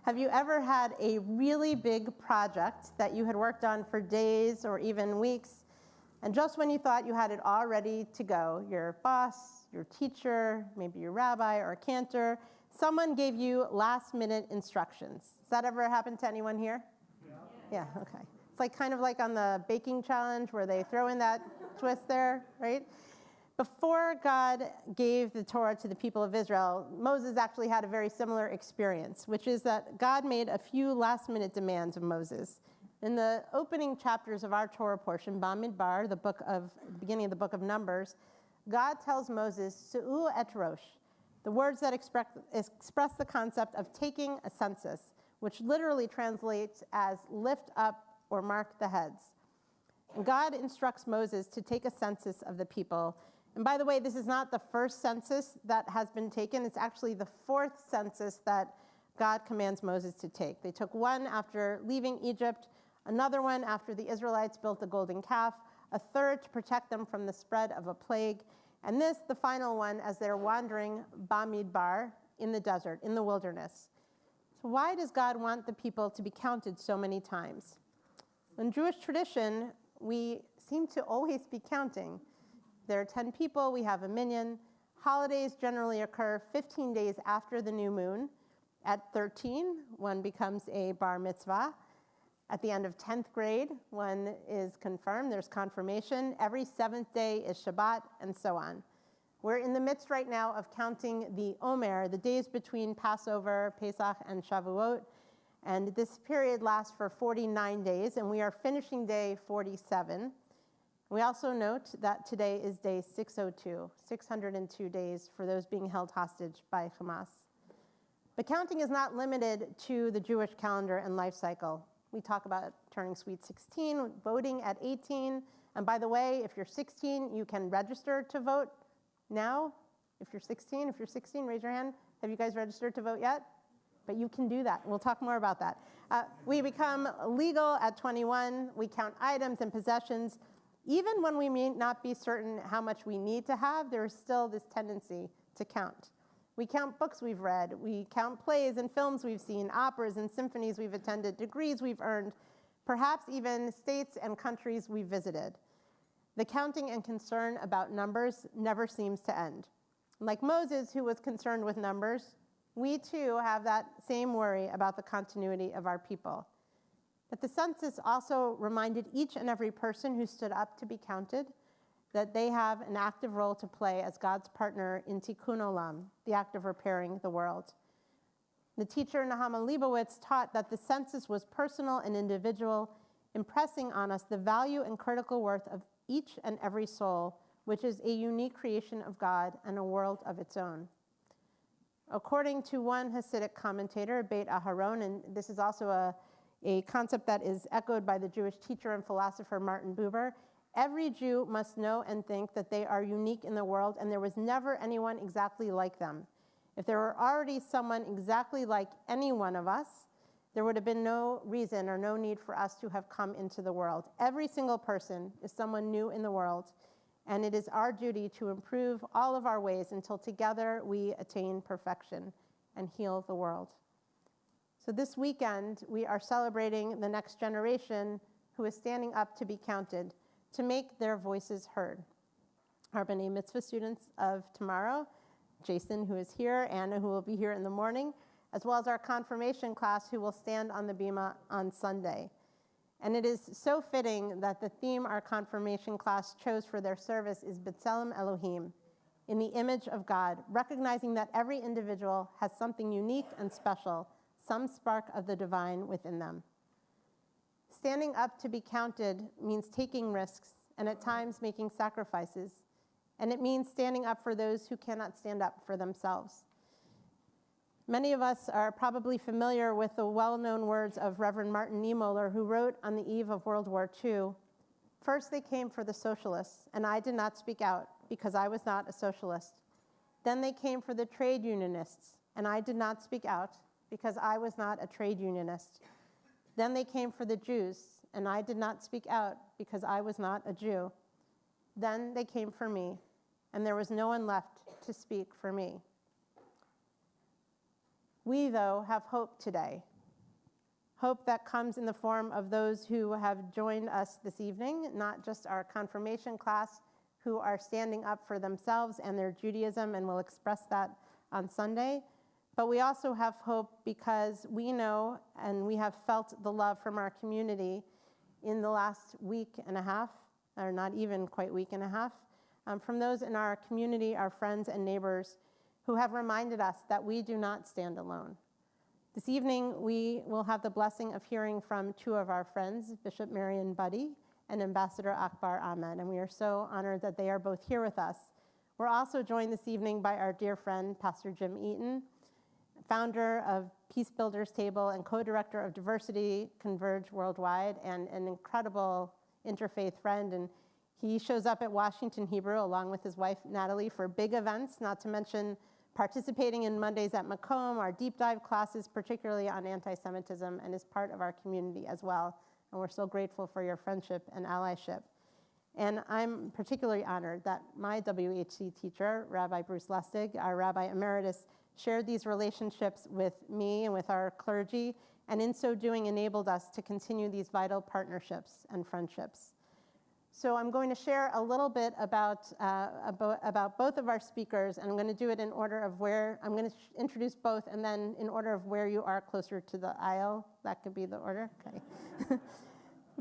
Have you ever had a really big project that you had worked on for days or even weeks, and just when you thought you had it all ready to go, your boss, your teacher, maybe your rabbi or cantor, someone gave you last-minute instructions? Has that ever happened to anyone here? Yeah, okay. It's like kind of like on the baking challenge where they throw in that twist there, right? Before God gave the Torah to the people of Israel, Moses actually had a very similar experience, which is that God made a few last-minute demands of Moses. In the opening chapters of our Torah portion, Bamidbar, the beginning of the book of Numbers, God tells Moses, Su'u et rosh, the words that express the concept of taking a census, which literally translates as lift up or mark the heads. And God instructs Moses to take a census of the people. And by the way, this is not the first census that has been taken. It's actually the fourth census that God commands Moses to take. They took one after leaving Egypt, another one after the Israelites built the golden calf, a third to protect them from the spread of a plague, and this, the final one, as they're wandering Bamidbar in the desert, in the wilderness. So why does God want the people to be counted so many times? In Jewish tradition, we seem to always be counting. There are 10 people, we have a minyan. Holidays generally occur 15 days after the new moon. At 13, one becomes a bar mitzvah. At the end of 10th grade, one is confirmed, there's confirmation. Every 7th day is Shabbat, and so on. We're in the midst right now of counting the Omer, the days between Passover, Pesach, and Shavuot. And this period lasts for 49 days, and we are finishing day 47. We also note that today is day 602, 602 days for those being held hostage by Hamas. But counting is not limited to the Jewish calendar and life cycle. We talk about turning sweet 16, voting at 18. And by the way, if you're 16, you can register to vote now. If you're 16, raise your hand. Have you guys registered to vote yet? But you can do that. We'll talk more about that. We become legal at 21. We count items and possessions. Even when we may not be certain how much we need to have, there is still this tendency to count. We count books we've read. We count plays and films we've seen, operas and symphonies we've attended, degrees we've earned, perhaps even states and countries we've visited. The counting and concern about numbers never seems to end. Like Moses, who was concerned with numbers, we too have that same worry about the continuity of our people. But the census also reminded each and every person who stood up to be counted that they have an active role to play as God's partner in Tikkun Olam, the act of repairing the world. The teacher Nahama Leibowitz taught that the census was personal and individual, impressing on us the value and critical worth of each and every soul, which is a unique creation of God and a world of its own. According to one Hasidic commentator, Beit Aharon, and this is also a concept that is echoed by the Jewish teacher and philosopher Martin Buber, every Jew must know and think that they are unique in the world, and there was never anyone exactly like them. If there were already someone exactly like any one of us, there would have been no reason or no need for us to have come into the world. Every single person is someone new in the world, and it is our duty to improve all of our ways until together we attain perfection and heal the world. So this weekend, we are celebrating the next generation who is standing up to be counted, to make their voices heard. Our B'nai Mitzvah students of tomorrow, Jason, who is here, Anna, who will be here in the morning, as well as our confirmation class, who will stand on the bima on Sunday. And it is so fitting that the theme our confirmation class chose for their service is B'Tselem Elohim, in the image of God, recognizing that every individual has something unique and special, some spark of the divine within them. Standing up to be counted means taking risks and at times making sacrifices. And it means standing up for those who cannot stand up for themselves. Many of us are probably familiar with the well-known words of Reverend Martin Niemöller, who wrote on the eve of World War II, "First they came for the socialists, and I did not speak out because I was not a socialist. Then they came for the trade unionists, and I did not speak out because I was not a trade unionist. Then they came for the Jews, and I did not speak out because I was not a Jew. Then they came for me, and there was no one left to speak for me." We, though, have hope today Hope that comes in the form of those who have joined us this evening, not just our confirmation class, who are standing up for themselves and their Judaism and will express that on Sunday. But we also have hope because we know and we have felt the love from our community in the last week and a half, or not even quite week and a half, from those in our community, our friends and neighbors, who have reminded us that we do not stand alone. This evening, we will have the blessing of hearing from two of our friends, Bishop Mariann Budde and Ambassador Akbar Ahmed, and we are so honored that they are both here with us. We're also joined this evening by our dear friend, Pastor Jim Eaton, founder of Peace Builders Table and co-director of Diversity Converge Worldwide, and an incredible interfaith friend. And he shows up at Washington Hebrew along with his wife, Natalie, for big events, not to mention participating in Mondays at Macomb, our deep dive classes, particularly on anti-Semitism, and is part of our community as well. And we're so grateful for your friendship and allyship. And I'm particularly honored that my WHC teacher, Rabbi Bruce Lustig, our Rabbi Emeritus, shared these relationships with me and with our clergy, and in so doing enabled us to continue these vital partnerships and friendships. So I'm going to share a little bit about both of our speakers, and I'm going to do it in order of where, I'm going to introduce both, and then in order of where you are closer to the aisle. That could be the order, okay.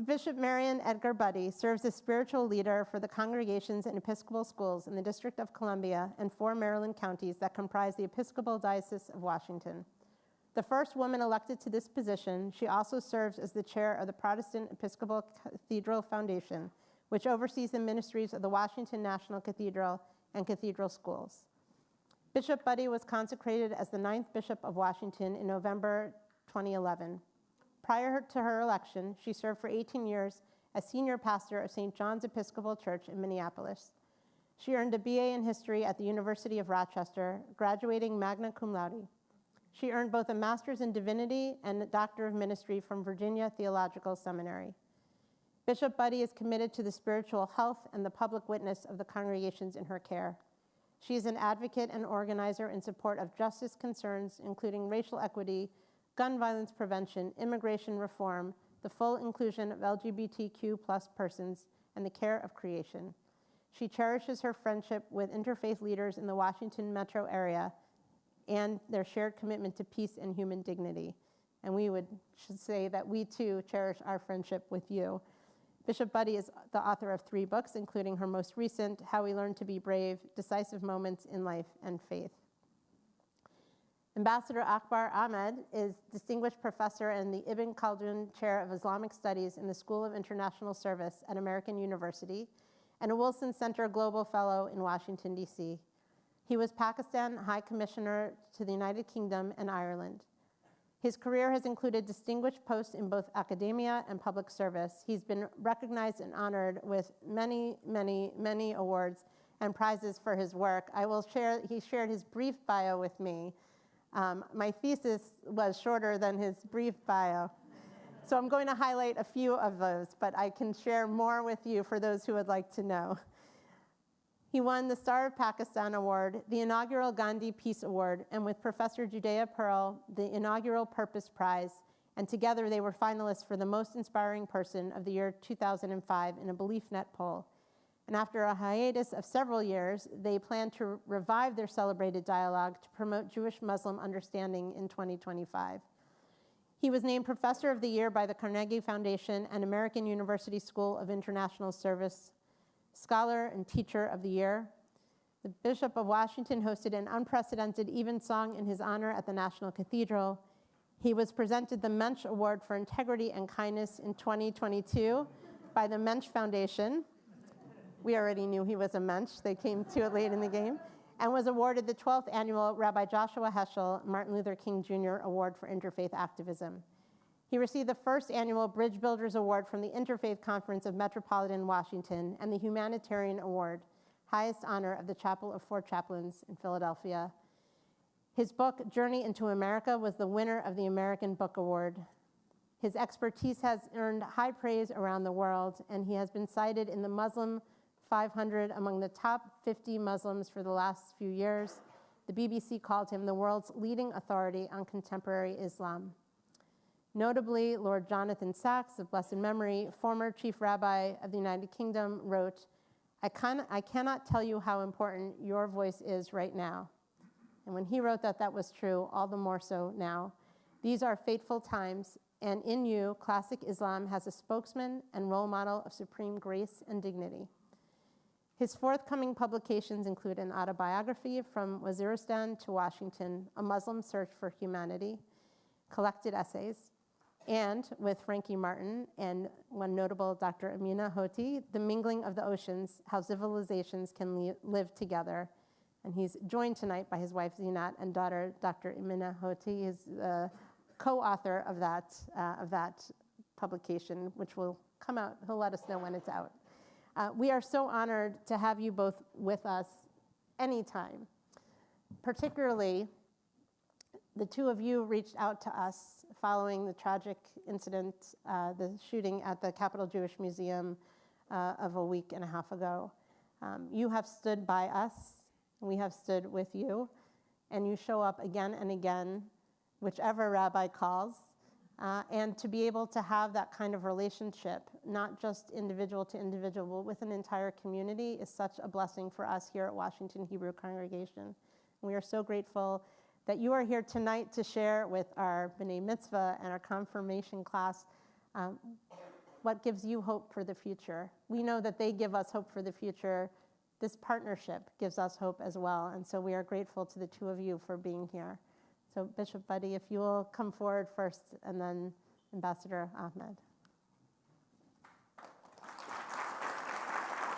Bishop Mariann Edgar Budde serves as spiritual leader for the congregations and Episcopal schools in the District of Columbia and 4 Maryland counties that comprise the Episcopal Diocese of Washington. The first woman elected to this position, she also serves as the chair of the Protestant Episcopal Cathedral Foundation, which oversees the ministries of the Washington National Cathedral and Cathedral Schools. Bishop Budde was consecrated as the 9th Bishop of Washington in November 2011. Prior to her election, she served for 18 years as senior pastor of St. John's Episcopal Church in Minneapolis. She earned a BA in history at the University of Rochester, graduating magna cum laude. She earned both a master's in divinity and a doctor of ministry from Virginia Theological Seminary. Bishop Budde is committed to the spiritual health and the public witness of the congregations in her care. She is an advocate and organizer in support of justice concerns, including racial equity, gun violence prevention, immigration reform, the full inclusion of LGBTQ+ persons, and the care of creation. She cherishes her friendship with interfaith leaders in the Washington metro area and their shared commitment to peace and human dignity. And we should say that we too cherish our friendship with you. Bishop Budde is the author of 3 books, including her most recent, How We Learn to Be Brave, Decisive Moments in Life and Faith. Ambassador Akbar Ahmed is Distinguished Professor and the Ibn Khaldun Chair of Islamic Studies in the School of International Service at American University and a Wilson Center Global Fellow in Washington, D.C. He was Pakistan High Commissioner to the United Kingdom and Ireland. His career has included distinguished posts in both academia and public service. He's been recognized and honored with many, many, many awards and prizes for his work. He shared his brief bio with me. My thesis was shorter than his brief bio. So I'm going to highlight a few of those, but I can share more with you for those who would like to know. He won the Star of Pakistan Award, the inaugural Gandhi Peace Award, and with Professor Judea Pearl, the inaugural Purpose Prize, and together they were finalists for the Most Inspiring Person of the year 2005 in a BeliefNet poll. And after a hiatus of several years, they plan to revive their celebrated dialogue to promote Jewish-Muslim understanding in 2025. He was named Professor of the Year by the Carnegie Foundation and American University School of International Service, Scholar and Teacher of the Year. The Bishop of Washington hosted an unprecedented evensong in his honor at the National Cathedral. He was presented the Mensch Award for Integrity and Kindness in 2022 by the Mensch Foundation. We already knew he was a mensch. They came to it late in the game. And was awarded the 12th annual Rabbi Joshua Heschel Martin Luther King Jr. Award for Interfaith Activism. He received the first annual Bridge Builders Award from the Interfaith Conference of Metropolitan Washington and the Humanitarian Award, highest honor of the Chapel of 4 Chaplains in Philadelphia. His book, Journey into America, was the winner of the American Book Award. His expertise has earned high praise around the world, and he has been cited in the Muslim 500 among the top 50 Muslims for the last few years. The BBC called him the world's leading authority on contemporary Islam. Notably, Lord Jonathan Sacks of blessed memory, former Chief Rabbi of the United Kingdom, wrote, I cannot tell you how important your voice is right now. And when he wrote that, that was true, all the more so now. These are fateful times, and in you, classic Islam has a spokesman and role model of supreme grace and dignity. His forthcoming publications include an autobiography, From Waziristan to Washington, A Muslim Search for Humanity, collected essays, and with Frankie Martin and one notable Dr. Amina Hoti, The Mingling of the Oceans, How Civilizations Can Live Together. And he's joined tonight by his wife Zinat and daughter Dr. Amina Hoti, is the co-author of that publication, which will come out. He'll let us know when it's out. We are so honored to have you both with us anytime. Particularly, the two of you reached out to us following the tragic incident, the shooting at the Capitol Jewish Museum of a week and a half ago. You have stood by us, we have stood with you, and you show up again and again, whichever rabbi calls, and to be able to have that kind of relationship, not just individual to individual, but with an entire community is such a blessing for us here at Washington Hebrew Congregation. We are so grateful that you are here tonight to share with our B'nai Mitzvah and our confirmation class what gives you hope for the future. We know that they give us hope for the future. This partnership gives us hope as well, and so we are grateful to the two of you for being here. So Bishop Budde, if you will come forward first, and then Ambassador Ahmed.